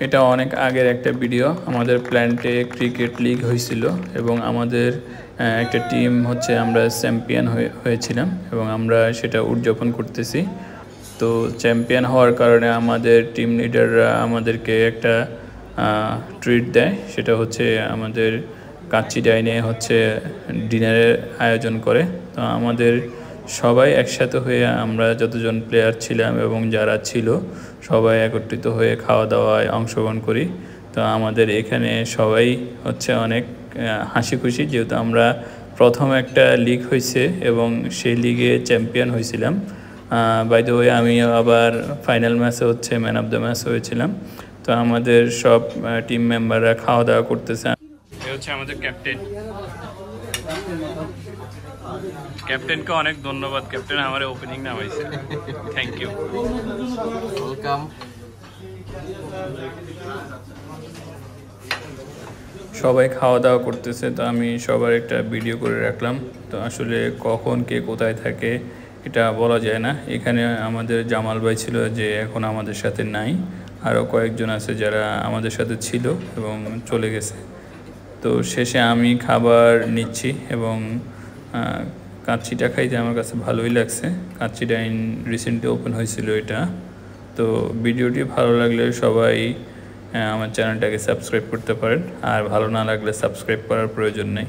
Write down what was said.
এটা অনেক আগের একটা ভিডিও। আমাদের প্ল্যান্টে ক্রিকেট লিগ হয়েছিল এবং আমাদের একটা টিম হচ্ছে আমরা চ্যাম্পিয়ন হয়েছিলাম এবং আমরা সেটা উদযাপন করতেছি। তো চ্যাম্পিয়ন হওয়ার কারণে আমাদের টিম লিডাররা আমাদেরকে একটা ট্রিট দেয়। সেটা হচ্ছে আমাদের কাচ্চি ডাইনে হচ্ছে ডিনারের আয়োজন করে। তো আমাদের সবাই একসাথে হয়ে আমরা যতজন প্লেয়ার ছিলাম এবং যারা ছিল সবাই একত্রিত হয়ে খাওয়া দাওয়ায় অংশগ্রহণ করি। তো আমাদের এখানে সবাই হচ্ছে অনেক হাসি খুশি, যেহেতু আমরা প্রথম একটা লিগ হয়েছে এবং সেই লিগে চ্যাম্পিয়ন হয়েছিলাম। বাই দ্য ওয়ে আমি আবার ফাইনাল ম্যাচে হচ্ছে ম্যান অফ দ্য ম্যাচ হয়েছিলাম। তো আমাদের সব টিম মেম্বাররা খাওয়া দাওয়া করতেছে। এ হচ্ছে আমাদের ক্যাপ্টেন। ক্যাপ্টেনকে অনেক ধন্যবাদ। ক্যাপ্টেন আমার ওপেনিং নামাইছে। Thank you, welcome. সবাই খাওয়া দাওয়া করতেছে, তো আমি সবার একটা ভিডিও করে রাখলাম। তো আসলে কখন কে কোথায় থাকে এটা বলা যায় না। এখানে আমাদের জামাল ভাই ছিল, যে এখন আমাদের সাথে নাই। আরও কয়েকজন আছে যারা আমাদের সাথে ছিল এবং চলে গেছে। তো শেষে আমি খাবার নিচ্ছি এবং কাচ্চিটা খাইতে আমার কাছে ভালোই লাগছে। কাচ্চি ডাইন রিসেন্টলি ওপেন হয়েছিল এটা। তো ভিডিওটি ভালো লাগলে সবাই আমার চ্যানেলটাকে সাবস্ক্রাইব করতে পারেন, আর ভালো না লাগলে সাবস্ক্রাইব করার প্রয়োজন নেই।